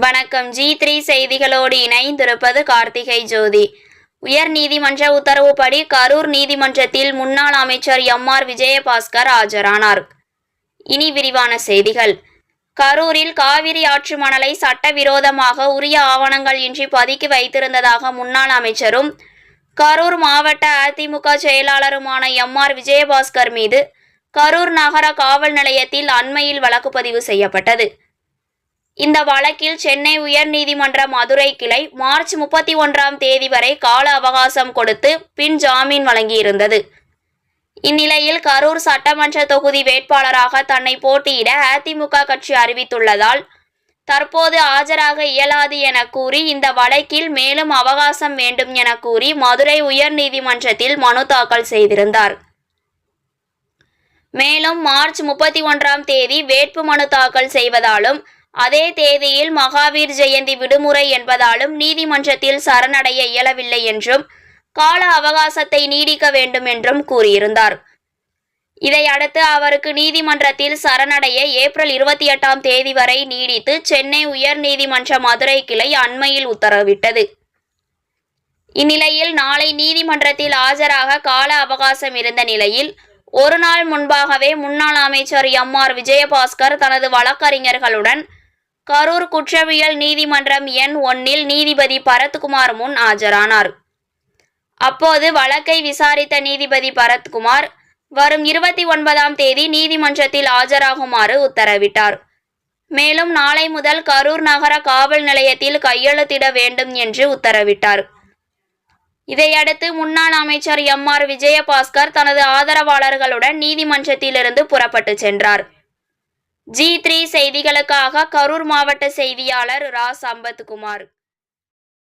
வணக்கம். G3 செய்திகளோடு இணைந்திருப்பது கார்த்திகை ஜோதி. உயர் நீதிமன்ற உத்தரவுப்படி கரூர் நீதிமன்றத்தில் முன்னாள் அமைச்சர் எம்.ஆர். விஜயபாஸ்கர் ஆஜரானார். இனி விரிவான செய்திகள். கரூரில் காவிரி ஆற்று மணலை சட்டவிரோதமாக உரிய ஆவணங்கள் இன்றி பதுக்கி வைத்திருந்ததாக முன்னாள் அமைச்சரும் கரூர் மாவட்ட அதிமுக செயலாளருமான எம்.ஆர். விஜயபாஸ்கர் மீது கரூர் நகர காவல் நிலையத்தில் அண்மையில் வழக்கு பதிவு செய்யப்பட்டது. இந்த வழக்கில் சென்னை உயர்நீதிமன்ற மதுரை கிளை மார்ச் 31ஆம் தேதி வரை கால அவகாசம் கொடுத்து பின் ஜாமீன் வழங்கியிருந்தது. இந்நிலையில் கரூர் சட்டமன்ற தொகுதி வேட்பாளராக தன்னை போட்டியிட அதிமுக கட்சி அறிவித்துள்ளதால் தற்போது ஆஜராக இயலாது என கூறி இந்த வழக்கில் மேலும் அவகாசம் வேண்டும் என கூறி மதுரை உயர்நீதிமன்றத்தில் மனு தாக்கல் செய்திருந்தார். மேலும் மார்ச் 31ஆம் தேதி வேட்புமனு தாக்கல் செய்வதாலும் அதே தேதியில் மகாவீர் ஜெயந்தி விடுமுறை என்பதாலும் நீதிமன்றத்தில் சரணடைய இயலவில்லை என்றும் கால அவகாசத்தை நீடிக்க வேண்டும் என்றும் கூறியிருந்தார். இதையடுத்து அவருக்கு நீதிமன்றத்தில் சரணடைய ஏப்ரல் 28ஆம் தேதி வரை நீடித்து சென்னை உயர்நீதிமன்ற மதுரை கிளை அண்மையில் உத்தரவிட்டது. இந்நிலையில் நாளை நீதிமன்றத்தில் ஆஜராக கால அவகாசம் இருந்த நிலையில் ஒரு நாள் முன்பாகவே முன்னாள் அமைச்சர் எம்.ஆர். விஜயபாஸ்கர் தனது வழக்கறிஞர்களுடன் கரூர் குற்றவியல் நீதிமன்றம் எண் 1 நீதிபதி பரத்குமார் முன் ஆஜரானார். அப்போது வழக்கை விசாரித்த நீதிபதி பரத்குமார் வரும் 29ஆம் தேதி நீதிமன்றத்தில் ஆஜராகுமாறு உத்தரவிட்டார். மேலும் நாளை முதல் கரூர் நகர காவல் நிலையத்தில் கையெழுத்திட வேண்டும் என்று உத்தரவிட்டார். இதையடுத்து முன்னாள் அமைச்சர் எம்.ஆர். விஜயபாஸ்கர் தனது ஆதரவாளர்களுடன் நீதிமன்றத்திலிருந்து புறப்பட்டு சென்றார். G3 செய்திகளுக்காக கரூர் மாவட்ட செய்தியாளர் ரா. சம்பத்குமார்.